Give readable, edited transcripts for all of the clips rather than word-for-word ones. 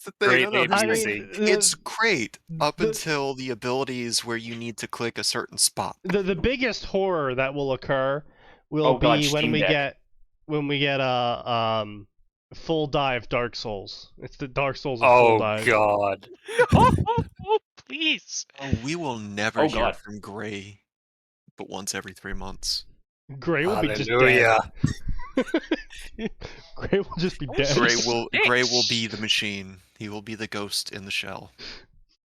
the thing. Greatly I don't amusing. it's great up until the abilities where you need to click a certain spot. The biggest horror that will occur will be when we get a full dive Dark Souls. It's the Dark Souls of full dive. God. No, please. Oh, we will never Oh, hear God. from Gray, but once every 3 months. Gray will be just Hallelujah. dead. Gray will just be dead. Gray will be the machine. He will be the ghost in the shell.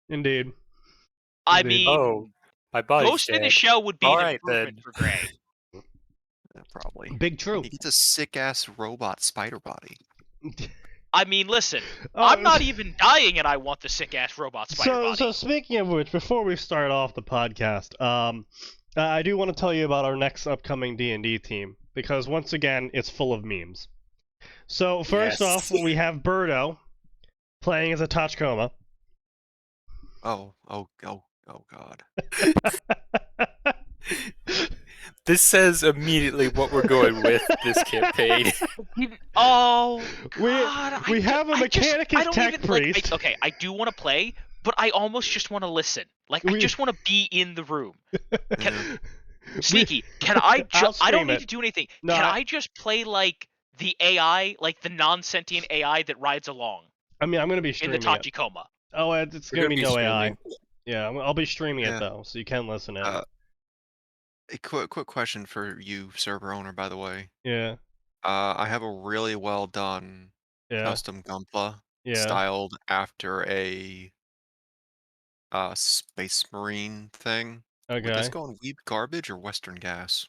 Indeed. I Indeed. mean, Oh, my body's Ghost in the dead. Shell would be an Alright, improvement for Gray. Probably. Big true. He gets a sick-ass robot spider body. I mean, listen, I'm not even dying and I want the sick-ass robot spider body. So speaking of which, before we start off the podcast, I do want to tell you about our next upcoming D&D team, because once again, it's full of memes. So first off, we have Birdo playing as a Tachikoma. Oh God. This says immediately what we're going with this campaign. Oh, we have a Mechanicus Tech Priest. Okay, I do want to play, but I almost just want to listen. Like, I just want to be in the room. Sneaky, can I I don't need to do anything. No, can I just play, like, the AI, like, the non-sentient AI that rides along? I mean, I'm going to be streaming in the Tachikoma. Oh, it's going to be no AI. Yeah, I'll be streaming it, though, so you can listen in. A quick question for you, server owner, by the way. Yeah. I have a really well done custom Gunpla styled after a Space Marine thing. Okay. Would this go on Weeb Garbage or Western Gas?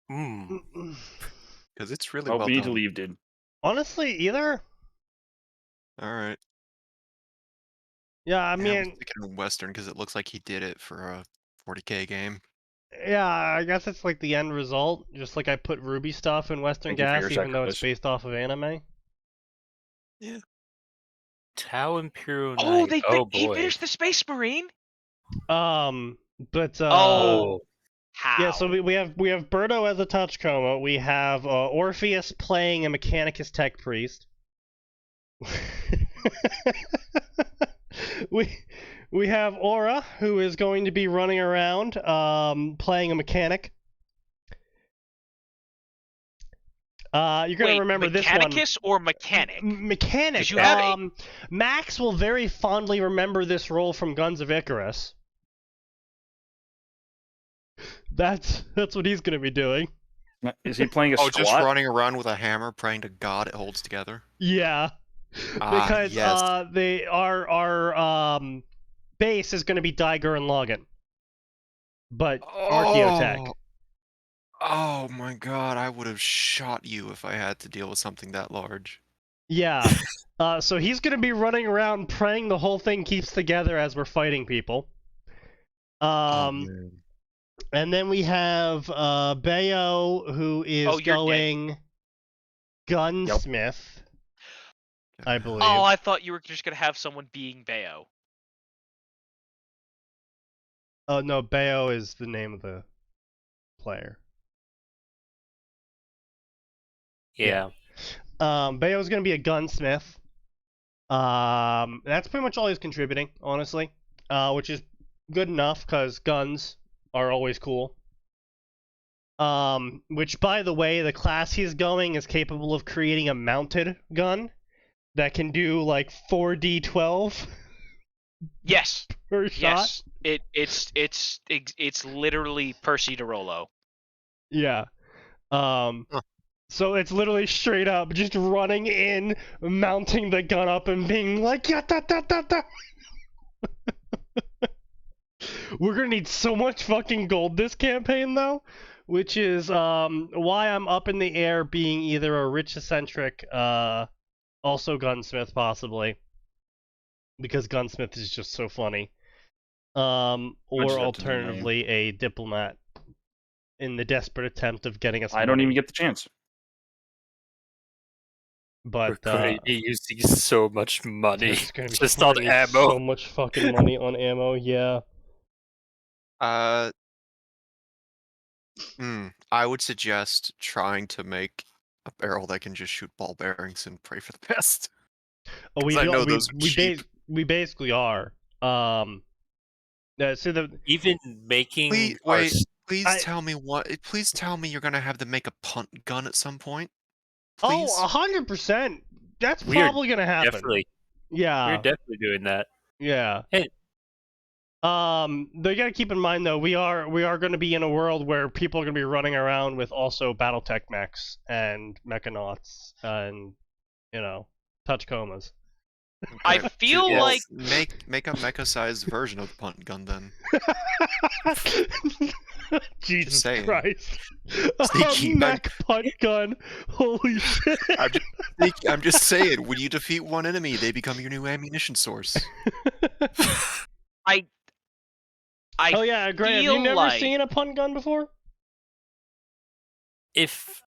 Because it's really well we need done. to leave, dude. Honestly, either. All right. Yeah, I mean, I'm thinking Western because it looks like he did it for a 40K game. Yeah, I guess it's like the end result. Just like I put Ruby stuff in Western Gas, even though it's based off of anime. Yeah. Tau Imperial Knight. Oh, he boy. finished the Space Marine. But how? Yeah, so we have Birdo as a Tachikoma. We have Orpheus playing a Mechanicus Tech Priest. We have Aura, who is going to be running around, playing a mechanic. You're going to remember this one. Mechanicus or Mechanic? Mechanic. Max will very fondly remember this role from Guns of Icarus. That's what he's going to be doing. Is he playing a squat? Just running around with a hammer, praying to God it holds together? Yeah. Because our base is going to be Daiger and Logan. But Archaeotech. Oh my God, I would have shot you if I had to deal with something that large. Yeah. So he's going to be running around praying the whole thing keeps together as we're fighting people. And then we have Bayo, who is going Gunsmith. Yep. I believe. Oh, I thought you were just going to have someone being Bayo. Oh, no, Bayo is the name of the player. Yeah. Bayo's going to be a gunsmith. That's pretty much all he's contributing, honestly. Which is good enough, because guns are always cool. Which, by the way, the class he's going is capable of creating a mounted gun that can do, like, 4d12. Yes. Per shot. Yes. It's literally Percy DeRollo. Yeah. So it's literally straight up just running in, mounting the gun up, and being like, yeah, da, da, da, da. We're gonna need so much fucking gold this campaign, though, which is why I'm up in the air being either a rich-eccentric, also gunsmith, possibly, because gunsmith is just so funny, or alternatively a diplomat in the desperate attempt of getting us money. I don't even get the chance. But we're going to be using so much money just on ammo. So much fucking money on ammo, yeah. I would suggest trying to make a barrel that can just shoot ball bearings and pray for the best. Oh, we I do. know those are cheap. We basically are. So Even making Please, our wait. Please tell me Please tell me you're gonna have them make a punt gun at some point. Please. 100%. That's We are probably gonna happen. definitely Yeah. we're definitely doing that. Yeah. Hey. They gotta keep in mind though, we are gonna be in a world where people are gonna be running around with also BattleTech mechs and mechanauts and touch comas. I feel like make a mecha-sized version of the punt gun then. Jesus saying. Christ. Sneaky, mech punt gun. Holy shit. I'm just saying, when you defeat one enemy, they become your new ammunition source. Oh yeah, Gray, have you never like... seen a punt gun before? If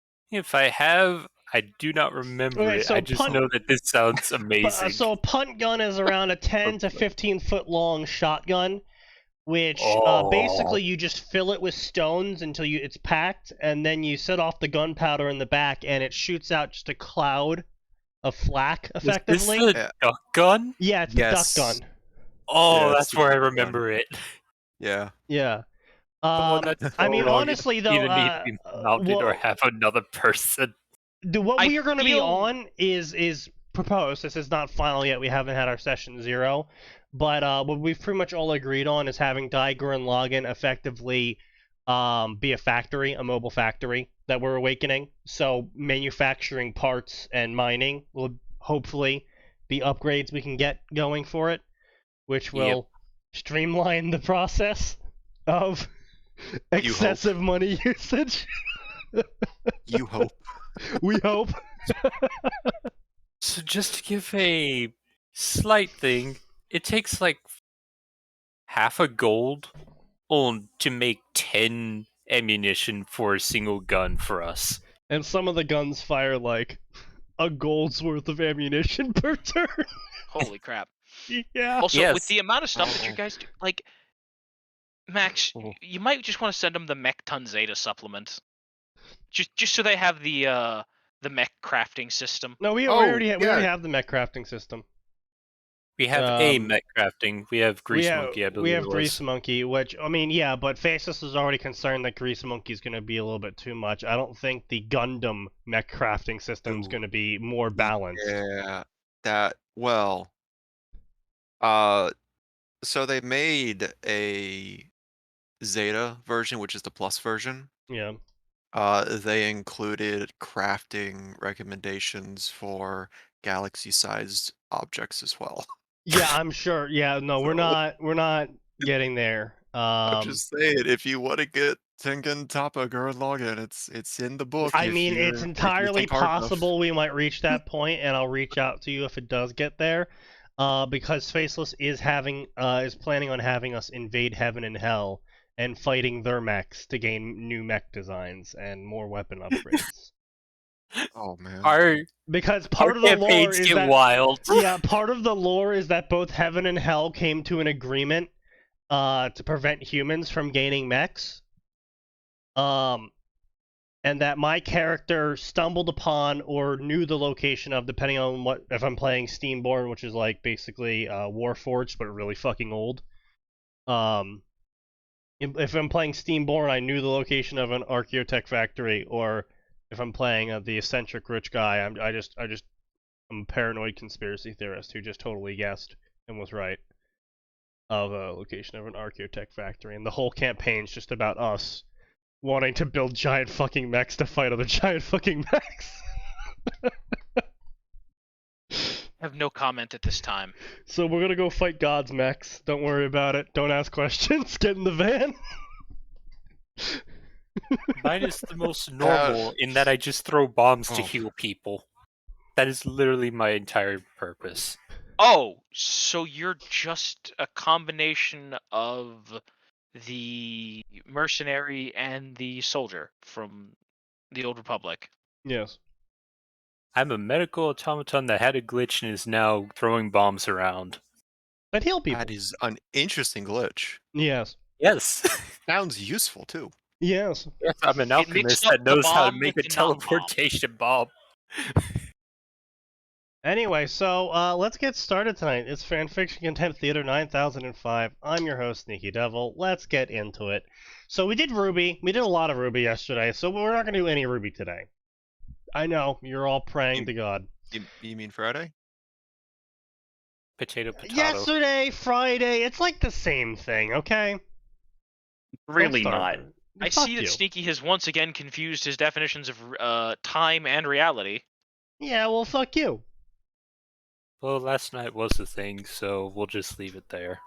I have, I do not remember it. So I just know that this sounds amazing. So a punt gun is around a 10 to 15 foot long shotgun, which basically you just fill it with stones until it's packed, and then you set off the gunpowder in the back, and it shoots out just a cloud of flak, effectively. Is this the duck gun? Yeah, it's the duck gun. Oh, Yeah, that's where I remember it. Yeah. The one that's I mean, honestly, though, either need to be mounted or have another person. What we are going to be on is proposed. This is not final yet. We haven't had our session 0. But what we've pretty much all agreed on is having Diger and Login effectively be a factory, a mobile factory that we're awakening. So manufacturing parts and mining will hopefully be upgrades we can get going for it, which will streamline the process of excessive money usage. You hope. We hope. So just to give a slight thing, it takes like half a gold to make 10 ammunition for a single gun for us. And some of the guns fire like a gold's worth of ammunition per turn. Holy crap. Yeah. Also, with the amount of stuff that you guys do, like, Max, you might just want to send them the Mech Ton Zeta supplement. Just so they have the mech crafting system. No, we already have the mech crafting system. We have a mech crafting. We have Grease Monkey, I believe. We have Grease Monkey, which, I mean, yeah, but Faceless is already concerned that Grease Monkey is going to be a little bit too much. I don't think the Gundam mech crafting system is going to be more balanced. Yeah, so they made a Zeta version, which is the plus version. Yeah. They included crafting recommendations for galaxy-sized objects as well. Yeah, I'm sure. Yeah, no, we're not getting there. I'm just saying, if you want to get Tengen Toppa Gurren Lagann, it's in the book. I mean, it's entirely possible we might reach that point, and I'll reach out to you if it does get there. Because Faceless is planning on having us invade heaven and hell and fighting their mechs to gain new mech designs and more weapon upgrades. Oh man! Because part of the lore is that wild. Yeah, part of the lore is that both heaven and hell came to an agreement to prevent humans from gaining mechs. And that my character stumbled upon or knew the location of, depending on if I'm playing Steamborn, which is like basically Warforged but really fucking old. If I'm playing Steamborn, I knew the location of an Archaeotech factory, or if I'm playing the eccentric rich guy, I'm a paranoid conspiracy theorist who just totally guessed and was right of a location of an Archaeotech factory, and the whole campaign's just about us wanting to build giant fucking mechs to fight other giant fucking mechs. I have no comment at this time. So we're gonna go fight God's mechs. Don't worry about it. Don't ask questions. Get in the van. Mine is the most normal in that I just throw bombs to heal people. That is literally my entire purpose. Oh, so you're just a combination of the mercenary and the soldier from the Old Republic. Yes. I'm a medical automaton that had a glitch and is now throwing bombs around. That heal people. That is an interesting glitch. Yes. Yes. Sounds useful too. Yes. Yes, I'm an It alchemist mixed up that the knows how to bomb make with a the non-bomb. teleportation bomb. Anyway, so let's get started tonight. It's Fanfiction Contempt Theater 9005. I'm your host, SneakyDevil. Let's get into it. So we did Ruby. We did a lot of Ruby yesterday, so we're not going to do any Ruby today. I know, you're all praying to God. You mean Friday? Potato. Yesterday, Friday, it's like the same thing, okay? Really not. I Fuck see that you. Sneaky has once again confused his definitions of time and reality. Yeah, well, fuck you. Well, last night was the thing, so we'll just leave it there.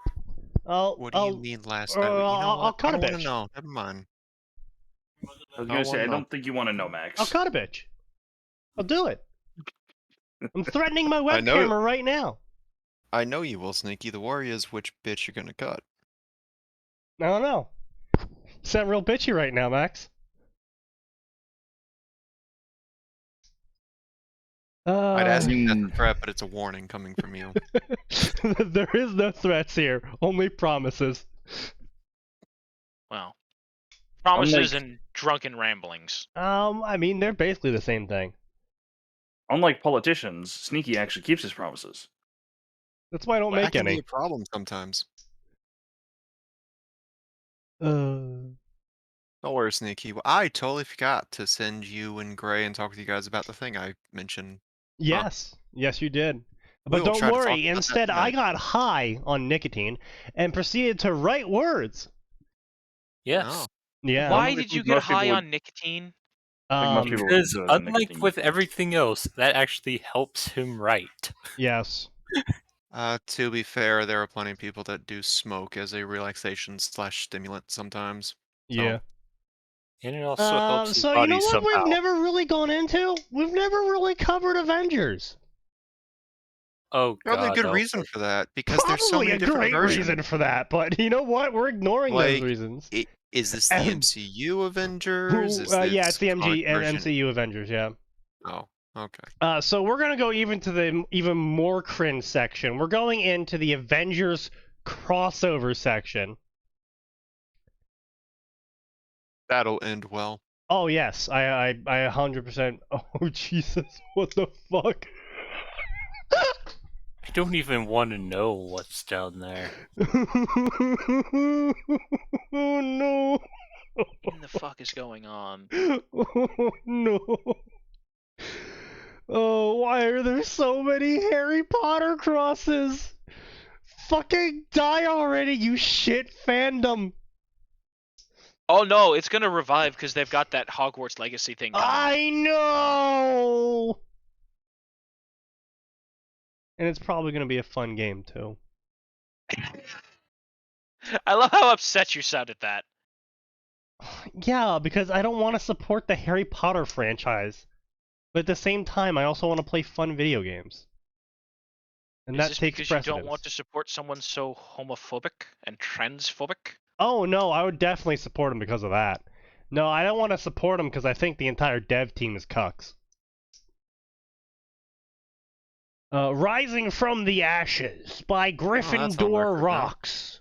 What do you mean last night? You know I'll what? cut I a don't want bitch. to know. Never mind. I was gonna say, I wanna know. don't think you want to know, Max. I'll cut a bitch. I'll do it. I'm threatening my I know- webcamera right now. I know you will, Sneaky. The worry is which bitch you're gonna cut. I don't know. It's not real bitchy right now, Max. I'd ask you if that's Mm. a threat, but it's a warning coming from you. There is no threats here, only promises. Well, promises Unlike- and drunken ramblings. I mean, they're basically the same thing. Unlike politicians, Sneaky actually keeps his promises. That's why I don't That make can be any. a problem sometimes. Uh, Don't worry, Sneaky. Well, I totally forgot to send you and Gray and talk with you guys about the thing I mentioned. yes, yes, you did. We But will don't try to talk worry. about that Instead, I tonight. got high on nicotine and proceeded to write words. Yes. Oh. Yeah. Why I did you think get most people high would- on nicotine? think most people would Because enjoy the unlike nicotine with difference. everything else, that actually helps him write. Yes. To be fair, there are plenty of people that do smoke as a relaxation/stimulant sometimes. Yeah. And it also helps his So body you know what somehow. we've never really gone into? We've never really covered Avengers. Oh Probably a god. good no. reason for that, because there's so Probably many a different great versions. reason for that, but you know what? We're ignoring those Like, reasons. Is this the And- MCU Avengers? Yeah, it's the comic MG and version? MCU Avengers, yeah. Oh, okay. So we're gonna go even to the even more cringe section. We're going into the Avengers crossover section. That'll end well. Oh yes, I 100%. Oh Jesus, what the fuck? I don't even want to know what's down there. Oh no! What in the fuck is going on? Oh no! Oh, why are there so many Harry Potter crosses? Fucking die already, you shit fandom! Oh no, it's gonna revive because they've got that Hogwarts Legacy thing coming. I know! And it's probably gonna be a fun game too. I love how upset you sound at that. Yeah, because I don't want to support the Harry Potter franchise. But at the same time, I also want to play fun video games. And Is that this takes because precedence. you don't want to support someone so homophobic and transphobic? Oh no, I would definitely support him because of that. No, I don't want to support him because I think the entire dev team is cucks. Rising from the Ashes by that's on Gryffindor record now. Rocks.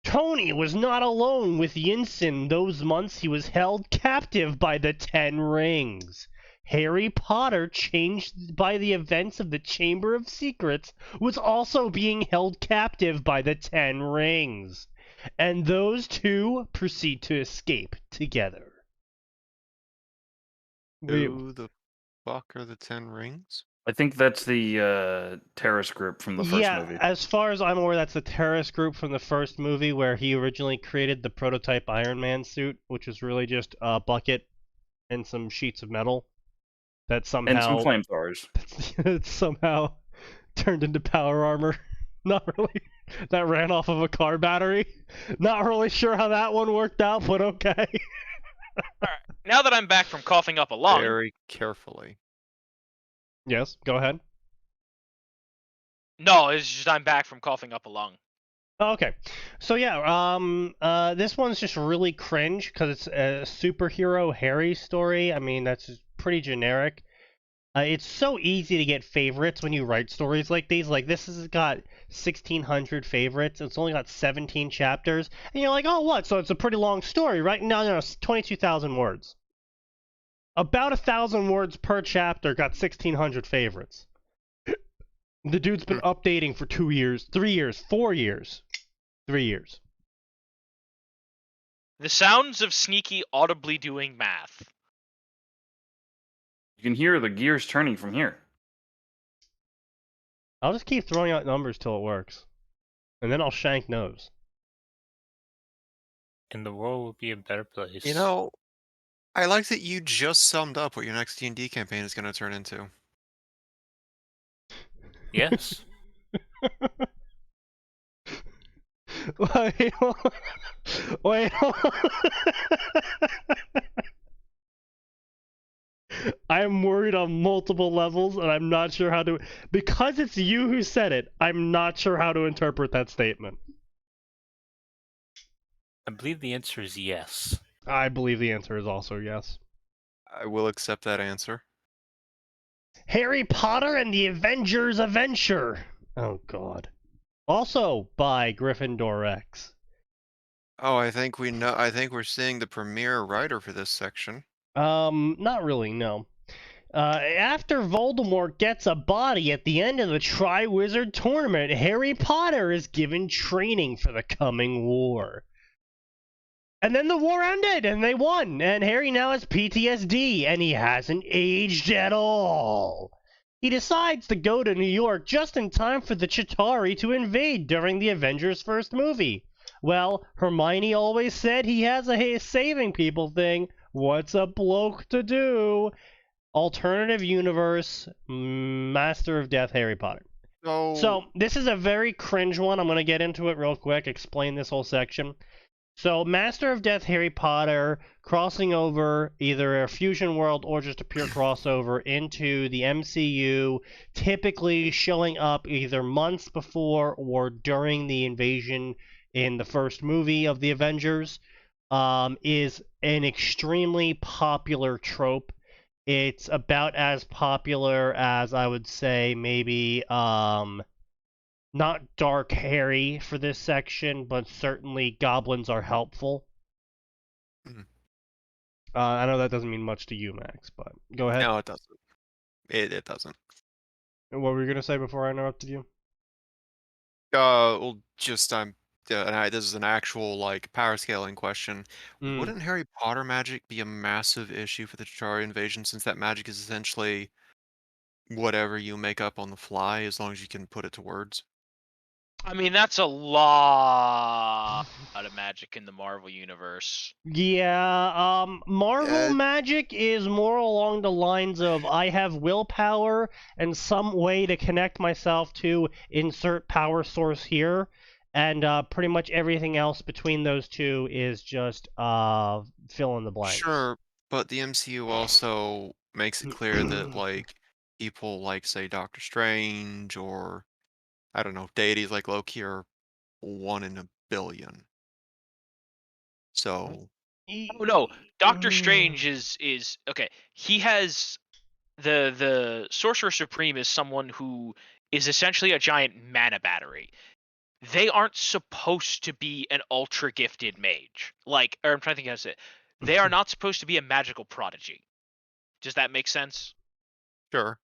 Tony was not alone with Yinsen those months he was held captive by the Ten Rings. Harry Potter, changed by the events of the Chamber of Secrets, was also being held captive by the Ten Rings. And those two proceed to escape together. Who the fuck are the Ten Rings? I think that's the terrorist group from the first movie. As far as I'm aware, that's the terrorist group from the first movie where he originally created the prototype Iron Man suit, which was really just a bucket and some sheets of metal that somehow And some flamethrowers. that somehow turned into power armor. Not really. That ran off of a car battery. Not really sure how that one worked out, but okay. Now that I'm back from coughing up a lung, Very carefully. Yes, go ahead. no, it's just I'm back from coughing up a lung. Oh, okay. So yeah, this one's just really cringe because it's a superhero Harry story. I mean, that's just pretty generic. It's so easy to get favorites when you write stories like these. Like, this has got 1,600 favorites. It's only got 17 chapters. And you're like, oh, what? So it's a pretty long story, right? No, it's 22,000 words. About 1,000 words per chapter got 1,600 favorites. The dude's been updating for 2 years, 3 years, 4 years. 3 years. The sounds of Sneaky audibly doing math. You can hear the gears turning from here. I'll just keep throwing out numbers till it works. And then I'll shank nose. And the world will be a better place. You know, I like that you just summed up what your next D&D campaign is going to turn into. Yes. Wait. I am worried on multiple levels, and I'm not sure how to... Because it's you who said it, I'm not sure how to interpret that statement. I believe the answer is yes. I believe the answer is also yes. I will accept that answer. Harry Potter and the Avengers Adventure. Oh, God. Also by Gryffindor X. Oh, I think we're seeing the premier writer for this section. Not really, no. After Voldemort gets a body at the end of the Triwizard Tournament, Harry Potter is given training for the coming war. And then the war ended, and they won, and Harry now has PTSD, and he hasn't aged at all. He decides to go to New York just in time for the Chitauri to invade during the Avengers' first movie. Well, Hermione always said he has a saving people thing. What's a bloke to do? Alternative universe, Master of Death, Harry Potter. So this is a very cringe one. I'm going to get into it real quick, explain this whole section. So Master of Death, Harry Potter, crossing over either a fusion world or just a pure crossover into the MCU, typically showing up either months before or during the invasion in the first movie of the Avengers, is an extremely popular trope. It's about as popular as, I would say, maybe, not Dark Harry for this section, but certainly goblins are helpful. Mhm. I know that doesn't mean much to you, Max, but go ahead. No, it doesn't. It doesn't. What were you going to say before I interrupted you? Well, just this is an actual like power scaling question. Wouldn't Harry Potter magic be a massive issue for the Chitauri invasion, since that magic is essentially whatever you make up on the fly, as long as you can put it to words? I mean, that's a lot of magic in the Marvel universe. Yeah, Marvel magic is more along the lines of I have willpower and some way to connect myself to insert power source here, and pretty much everything else between those two is just fill in the blanks. Sure, but the MCU also makes it clear that like people like, say, Doctor Strange, or I don't know, deities like Loki are 1 in a billion. So Oh no, Doctor Strange is okay. He has the Sorcerer Supreme is someone who is essentially a giant mana battery. They aren't supposed to be an ultra gifted mage. Like, or I'm trying to think how to say it. They are not supposed to be a magical prodigy. Does that make sense? sure.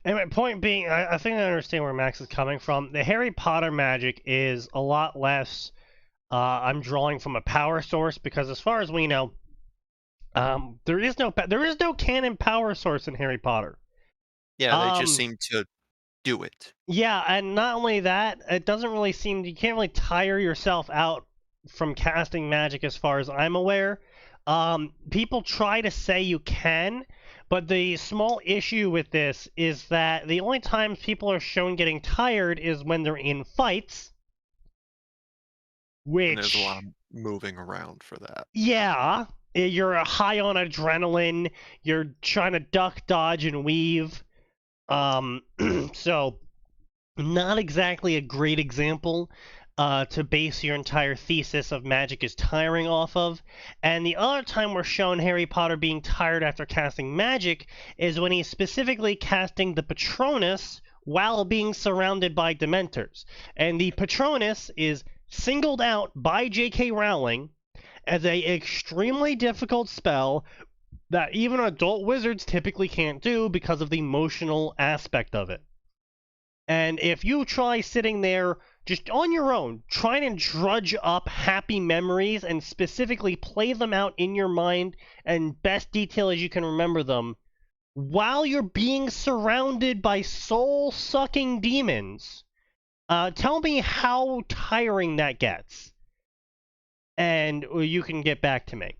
Anyway, point being, I think I understand where Max is coming from. The Harry Potter magic is a lot less, I'm drawing from a power source, because as far as we know, there is no canon power source in Harry Potter. Yeah, they just seem to do it. Yeah, and not only that, it doesn't really seem, you can't really tire yourself out from casting magic as far as I'm aware. People try to say you can, but the small issue with this is that the only times people are shown getting tired is when they're in fights. Which... And there's a lot of moving around for that. Yeah, you're high on adrenaline, you're trying to duck, dodge, and weave. So, not exactly a great example. to base your entire thesis of magic is tiring off of. And the other time we're shown Harry Potter being tired after casting magic is when he's specifically casting the Patronus while being surrounded by Dementors. And the Patronus is singled out by J.K. Rowling as a extremely difficult spell that even adult wizards typically can't do because of the emotional aspect of it. And if you try sitting there just on your own, trying to drudge up happy memories and specifically play them out in your mind in best detail as you can remember them, while you're being surrounded by soul-sucking demons, tell me how tiring that gets. And you can get back to me.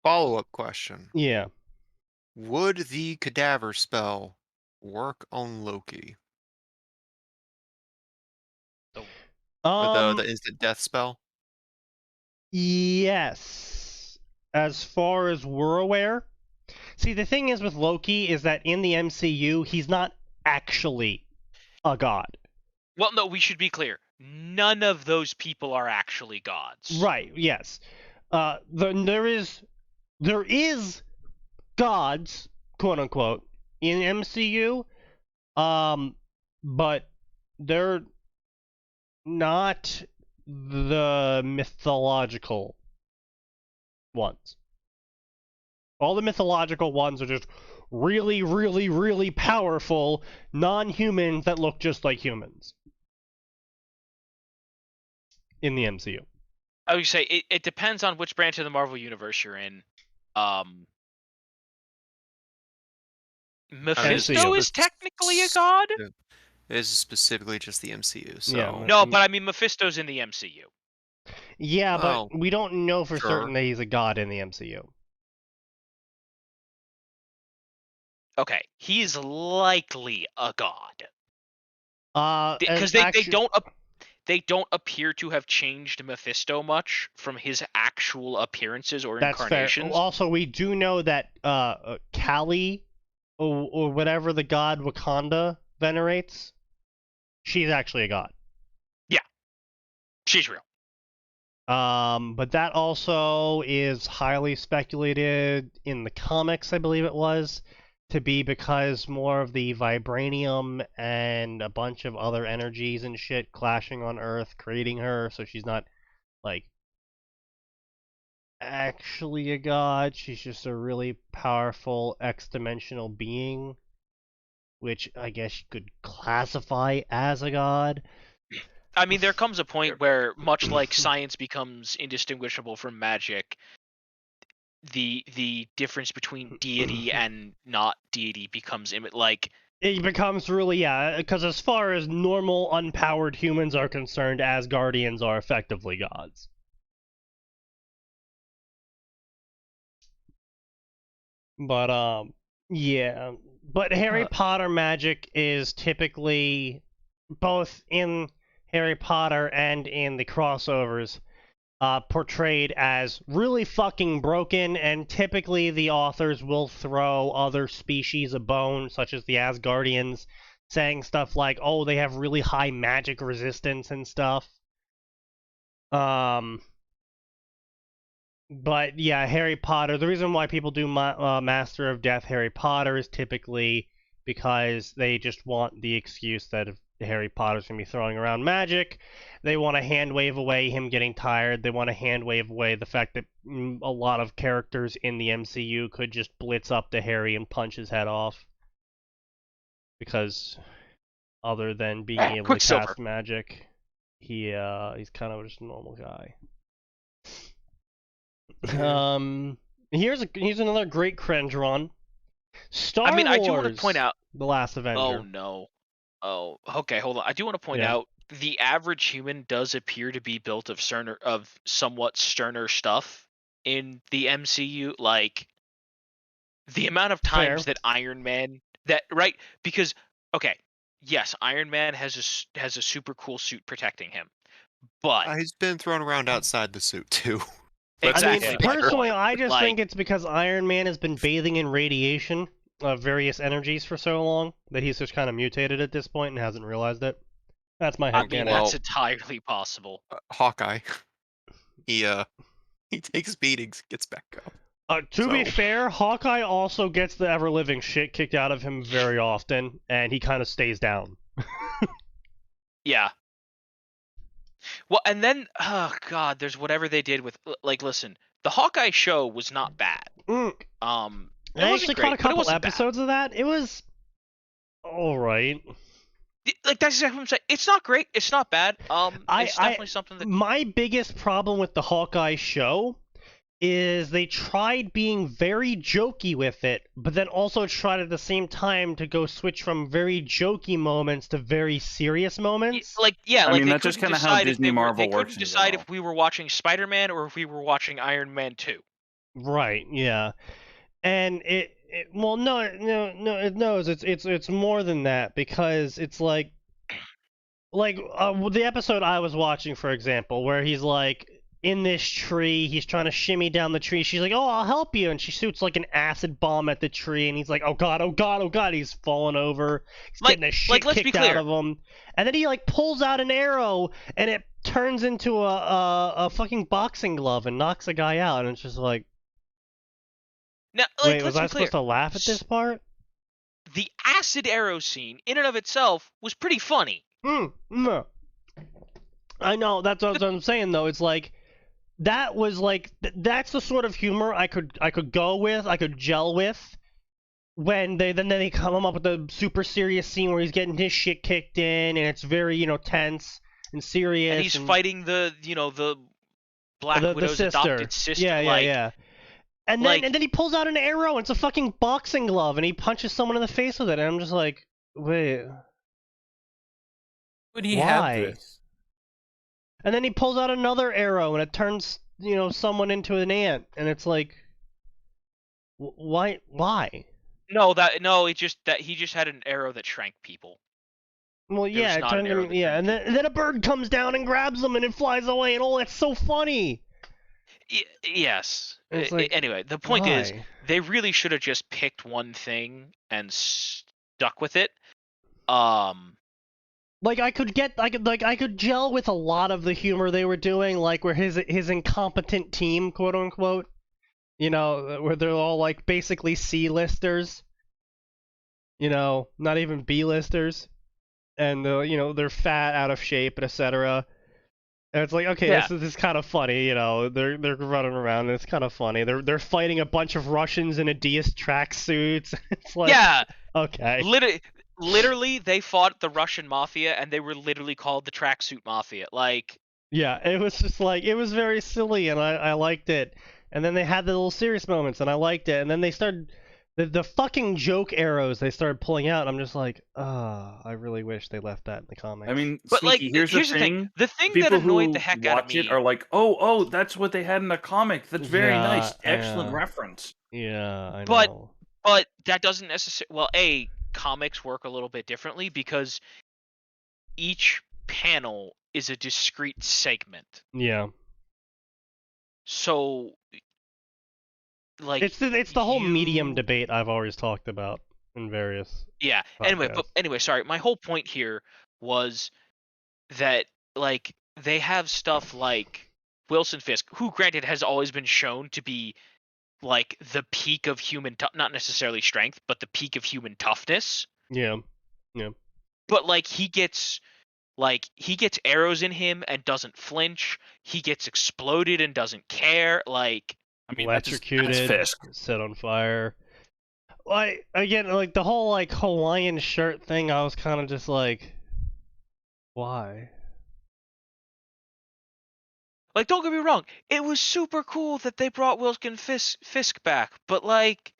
Follow-up question. Yeah. Would the cadaver spell work on Loki? Or the instant death spell? Yes. As far as we're aware. See, the thing is with Loki is that in the MCU, he's not actually a god. Well, no, we should be clear. None of those people are actually gods. Right, yes. There is gods, quote unquote, in MCU, but they're not the mythological ones. All the mythological ones are just really, really, really powerful non-humans that look just like humans in the MCU. I would say it depends on which branch of the Marvel Universe you're in. Mephisto is technically a god? This is specifically just the MCU, so... Yeah. No, but I mean, Mephisto's in the MCU. Yeah, but we don't know for Sure. certain that he's a god in the MCU. Okay, he's likely a god. Because they don't appear to have changed Mephisto much from his actual appearances or That's incarnations. fair. Also, we do know that Kali, or whatever the god Wakanda venerates, she's actually a god. Yeah, she's real. But that also is highly speculated in the comics, I believe it was, to be because more of the vibranium and a bunch of other energies and shit clashing on Earth, creating her, so she's not, like, actually a god. She's just a really powerful X-dimensional being, which I guess you could classify as a god. I mean, there comes a point where, much like science becomes indistinguishable from magic, the difference between deity and not deity becomes like... It becomes really, yeah, because as far as normal, unpowered humans are concerned, Asgardians are effectively gods. But, yeah. But Harry Potter magic is typically, both in Harry Potter and in the crossovers, portrayed as really fucking broken, and typically the authors will throw other species a bone, such as the Asgardians, saying stuff like, oh, they have really high magic resistance and stuff. But yeah, Harry Potter, the reason why people do Master of Death Harry Potter is typically because they just want the excuse that if Harry Potter's going to be throwing around magic, they want to hand wave away him getting tired. They want to hand wave away the fact that a lot of characters in the MCU could just blitz up to Harry and punch his head off. Because other than being able to cast magic, he's kind of just a normal guy. Here's another great cringe run. Star Wars, I do want to point out... The Last Avenger. Oh, no. Oh, okay, hold on. I do want to point out the average human does appear to be built of somewhat sterner stuff in the MCU. Like, the amount of times that Iron Man... Right? Because, okay, yes, Iron Man has a super cool suit protecting him. But... he's been thrown around outside the suit, too. Exactly. I mean, personally, I just think it's because Iron Man has been bathing in radiation various energies for so long that he's just kind of mutated at this point and hasn't realized it. That's my I mean, headcanon. Well- that's entirely possible. Hawkeye. He takes beatings, gets back up. To be So- fair, Hawkeye also gets the ever-living shit kicked out of him very often, and he kind of stays down. Yeah. Well, and then, oh god, there's whatever they did with, like, listen, the Hawkeye show was not bad. Mm. It I wasn't actually great, caught a but it couple wasn't bad. episodes of that. It was alright. Like, that's exactly what I'm saying. It's not great. It's not bad. It's definitely something that. My biggest problem with the Hawkeye show is they tried being very jokey with it, but then also tried at the same time to go switch from very jokey moments to very serious moments. Like, yeah, I like mean, they that's just couldn't kinda how decide if Disney they Marvel couldn't works in decide general. if we were watching Spider-Man or if we were watching Iron Man 2. Right, yeah. And well, no, it knows it's more than that, because it's like the episode I was watching, for example, where he's like in this tree, he's trying to shimmy down the tree. She's like, "Oh, I'll help you," and she shoots like an acid bomb at the tree, and he's like, "Oh god, oh god, oh god!" He's falling over. He's Like- getting the like, shit let's be kicked out clear. of him, and then he like pulls out an arrow, and it turns into a fucking boxing glove and knocks a guy out, and it's just like, Now, like, wait, was let's I be clear. supposed to laugh at this part? The acid arrow scene, in and of itself, was pretty funny. No. I know, that's what I'm saying though. It's like that was like that's the sort of humor I could go with, I could gel with. When they come up with a super serious scene where he's getting his shit kicked in, and it's very tense and serious. And he's fighting the Black the Widow's sister. adopted sister. Yeah, like, yeah. And like- then he pulls out an arrow, and it's a fucking boxing glove, and he punches someone in the face with it, and I'm just like, wait. Would he Why? have this? And then he pulls out another arrow, and it turns, someone into an ant, and it's like, why? No, he just had an arrow that shrank people. Well, There's yeah, it not an turned arrow him, that yeah, shrank and then a bird comes down and grabs them, and it flies away, and oh, it's so funny. Yes. It's like, Anyway, the point is, why? they really should have just picked one thing and stuck with it. Like I could gel with a lot of the humor they were doing, like where his incompetent team, quote unquote, where they're all like basically C-listers, not even B-listers, and they're fat, out of shape, and etc. And it's like, okay, Yeah. this is kind of funny, they're running around, and it's kind of funny. They're fighting a bunch of Russians in Adidas tracksuits. It's like, Yeah, okay. literally, they fought the Russian mafia, and they were literally called the tracksuit mafia. Like, Yeah, it was just like, it was very silly, and I liked it. And then they had the little serious moments, and I liked it. And then they started, the fucking joke arrows they started pulling out, and I'm just like, I really wish they left that in the comics. I mean, but like, Sneaky, here's the thing. the thing People that annoyed who the heck out of watch me. it are like, oh, that's what they had in the comic. That's very Yeah, nice. Excellent yeah. reference. Yeah, I But- know. But that doesn't necessarily. Well, comics work a little bit differently because each panel is a discrete segment. Yeah. So, like, It's the whole medium you- debate I've always talked about in various. Yeah. Anyway, sorry. My whole point here was that, like, they have stuff like Wilson Fisk, who, granted, has always been shown to be like the peak of human, not necessarily strength, but the peak of human toughness. Yeah. But like he gets arrows in him and doesn't flinch. He gets exploded and doesn't care. Like, I mean, Electrocuted, that's Fisk. set on fire. Like again, like the whole like Hawaiian shirt thing, I was kind of just like, why? Like, don't get me wrong, it was super cool that they brought Wilson Fisk back, but like,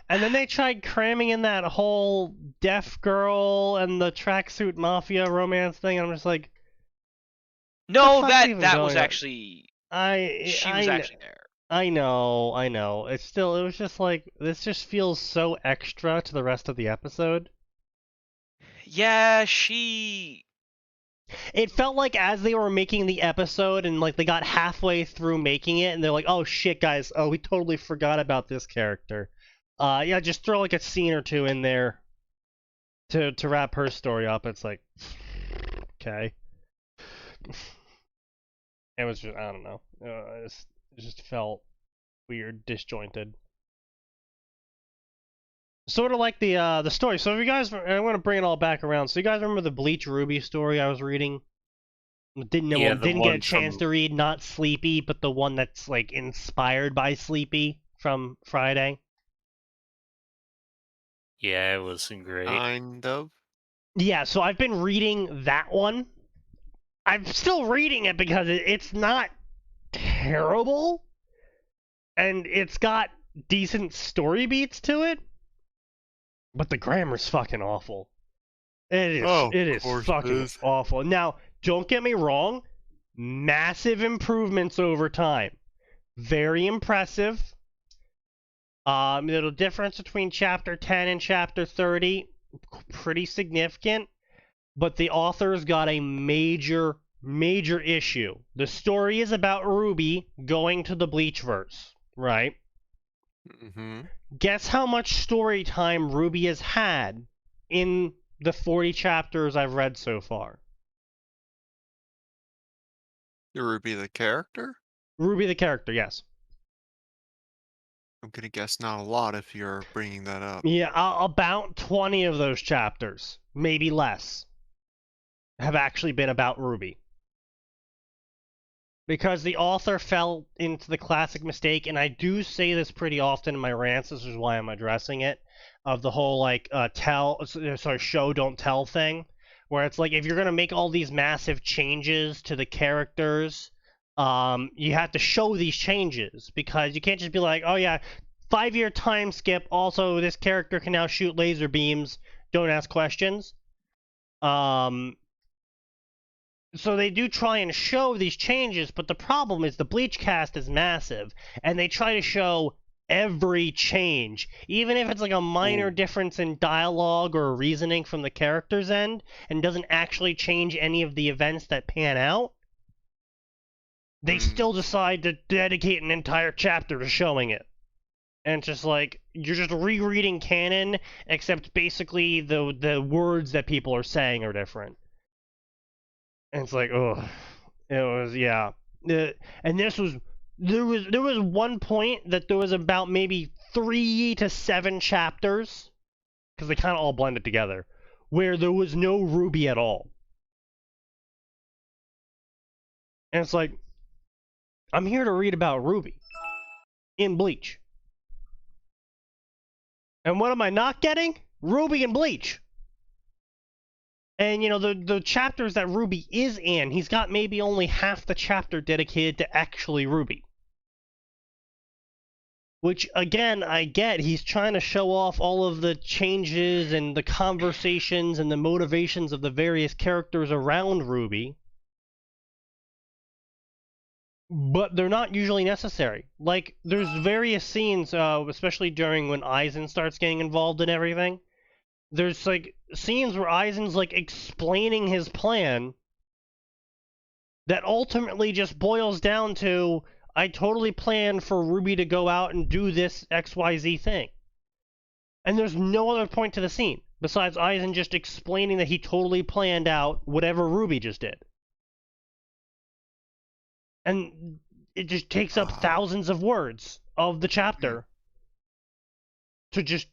And then they tried cramming in that whole deaf girl and the tracksuit mafia romance thing, and I'm just like, no, the fuck's even that going was on? actually she was actually there. I know. It was just like, this just feels so extra to the rest of the episode. Yeah, It felt like as they were making the episode and like they got halfway through making it and they're like, oh shit guys, we totally forgot about this character. Yeah, just throw like a scene or two in there to wrap her story up. It's like, okay. It was just, I don't know. It just felt weird, disjointed. Sort of like the story. So if you guys, I want to bring it all back around. So you guys remember the Bleach Ruby story I was reading? Didn't get a chance to read. Not Sleepy, but the one that's like inspired by Sleepy from Friday. Yeah, it wasn't great. Kind of. Yeah, so I've been reading that one. I'm still reading it because it's not terrible, and it's got decent story beats to it, but the grammar's fucking awful. It is fucking awful. Now, don't get me wrong, massive improvements over time. Very impressive. The difference between chapter 10 and chapter 30, pretty significant, but the author's got a major issue. The story is about Ruby going to the Bleachverse, right? Mm-hmm. Guess how much story time Ruby has had in the 40 chapters I've read so far? Ruby the character? Ruby the character, yes. I'm gonna guess not a lot if you're bringing that up. Yeah, about 20 of those chapters, maybe less, have actually been about Ruby. Because the author fell into the classic mistake, and I do say this pretty often in my rants, this is why I'm addressing it, of the whole, like, show, don't tell thing, where it's like, if you're going to make all these massive changes to the characters, you have to show these changes, because you can't just be like, oh yeah, 5-year time skip, also this character can now shoot laser beams, don't ask questions. So they do try and show these changes, but the problem is the Bleach cast is massive, and they try to show every change, even if it's like a minor difference in dialogue or reasoning from the character's end, and doesn't actually change any of the events that pan out. They still decide to dedicate an entire chapter to showing it. And it's just like, you're just rereading canon, except basically the words that people are saying are different. And it's like, ugh. It was, yeah. And there was one point that there was about maybe 3 to 7 chapters, because they kind of all blended together, where there was no Ruby at all. And it's like, I'm here to read about Ruby in Bleach. And what am I not getting? Ruby and Bleach. And, you know, the chapters that Ruby is in, he's got maybe only half the chapter dedicated to actually Ruby. Which, again, I get. He's trying to show off all of the changes and the conversations and the motivations of the various characters around Ruby. But they're not usually necessary. Like, there's various scenes, especially during when Aizen starts getting involved in everything. There's, like, scenes where Aizen's, like, explaining his plan that ultimately just boils down to, I totally planned for Ruby to go out and do this XYZ thing. And there's no other point to the scene, besides Aizen just explaining that he totally planned out whatever Ruby just did. And it just takes up thousands of words of the chapter to just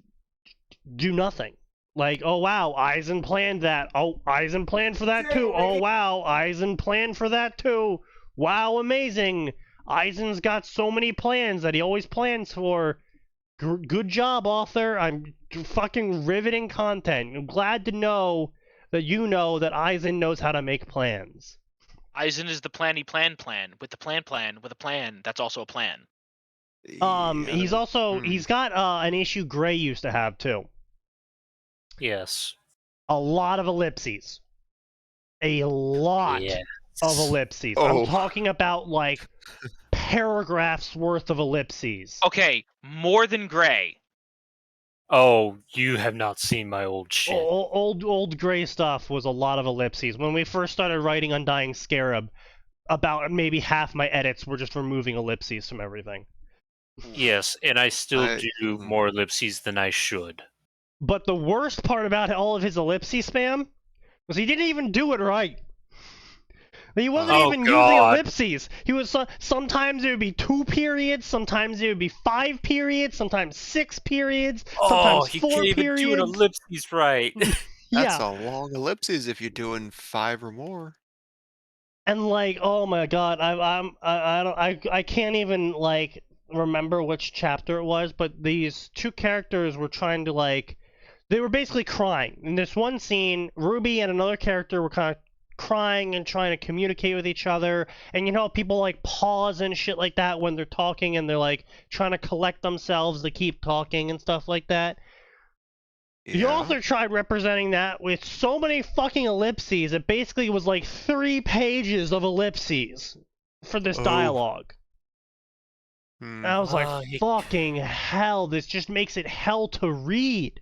do nothing. Like, oh wow, Aizen planned that. Oh, Aizen planned for that too. Oh wow, Aizen planned for that too. Wow, amazing. Aizen's got so many plans that he always plans for. Good job, author. I'm fucking riveting content. I'm glad to know that you know that Aizen knows how to make plans. Aizen is the planny plan with the plan with a plan. That's also a plan. He's also he's got an issue Gray used to have too. Yes. A lot of ellipses. A lot of ellipses. Oh. I'm talking about like paragraphs worth of ellipses. Okay, more than Gray. Oh, you have not seen my old shit. Old Gray stuff was a lot of ellipses. When we first started writing Undying Scarab, about maybe half my edits were just removing ellipses from everything. Yes, and I still I- do more ellipses than I should. But the worst part about all of his ellipses spam was he didn't even do it right. He wasn't Oh, even using God. ellipses. He was sometimes it would be 2 periods, sometimes it would be 5 periods, sometimes 6 periods, Oh, sometimes he 4 can't even do an periods. ellipses right. That's Yeah, a long ellipses if you're doing 5 or more. and like, oh my god, I can't even like remember which chapter it was, but these two characters were trying to like, they were basically crying. In this one scene, Ruby and another character were kind of crying and trying to communicate with each other, and you know how people like pause and shit like that when they're talking and they're like trying to collect themselves to keep talking and stuff like that. The Yeah. author tried representing that with so many fucking ellipses, it basically was like 3 pages of ellipses for this Oh. dialogue. Hmm. And I was like, he- fucking hell, this just makes it hell to read.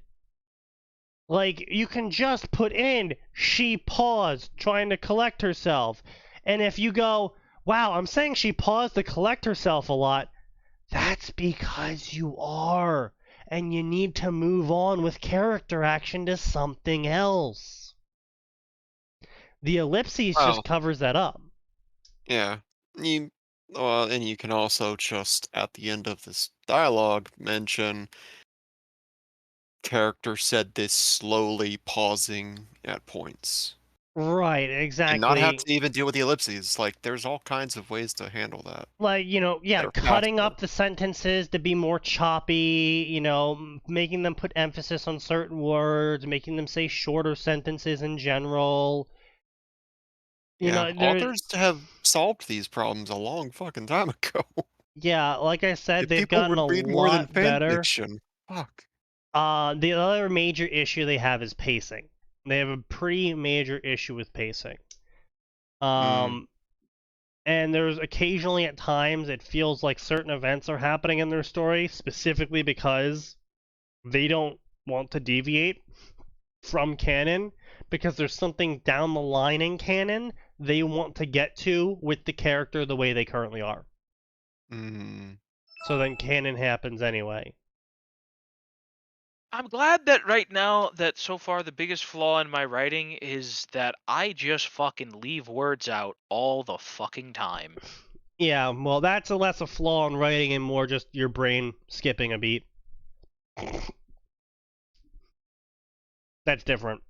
Like, you can just put in, she paused, trying to collect herself. And if you go, wow, I'm saying she paused to collect herself a lot, that's because you are. And you need to move on with character action to something else. The ellipses Well, just covers that up. yeah. And you can also just, at the end of this dialogue, mention character said this slowly pausing at points. Right, And not have exactly. to even deal with the ellipses. Like, there's all kinds of ways to handle that. Like, you know, yeah, That are cutting faster. up the sentences to be more choppy, you know, making them put emphasis on certain words, making them say shorter sentences in general. You Yeah, know, there, authors have solved these problems a long fucking time ago. yeah, like I said, If they've people gotten would a read more than lot fan better. fiction. Fuck. The other major issue they have is pacing. They have a pretty major issue with pacing. Mm. And there's occasionally at times it feels like certain events are happening in their story specifically because they don't want to deviate from canon because there's something down the line in canon they want to get to with the character the way they currently are. Mm. So then canon happens anyway. I'm glad that right now that so far the biggest flaw in my writing is that I just fucking leave words out all the fucking time. Yeah, well, that's a less a flaw in writing and more just your brain skipping a beat. That's different.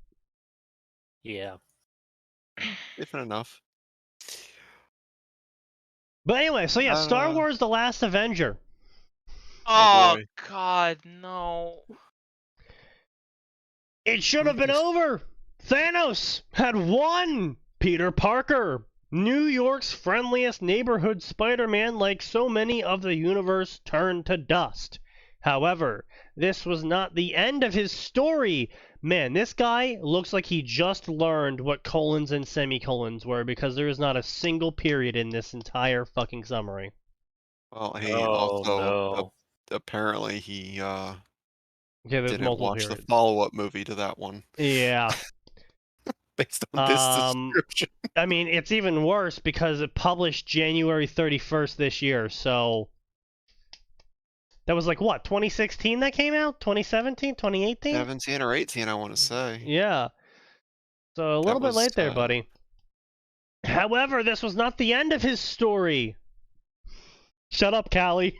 Yeah. Different enough. But anyway, so yeah, Star Wars The Last Avenger. Oh boy. god, no. It should have been over. Thanos had won. Peter Parker, New York's friendliest neighborhood Spider-Man, like so many of the universe, turned to dust. However, this was not the end of his story. Man, this guy looks like he just learned what colons and semicolons were because there is not a single period in this entire fucking summary. Well, he Oh, also no. apparently he Okay, there's didn't multiple watch the periods. follow-up movie to that one Yeah. based on this description. I mean, it's even worse because it published January 31st this year, so that was like what, 2016 that came out? 2017, 2018? 17 or 18, I want to say. Yeah. So a That little bit was late there, buddy. However, this was not the end of his story. Shut up, Callie.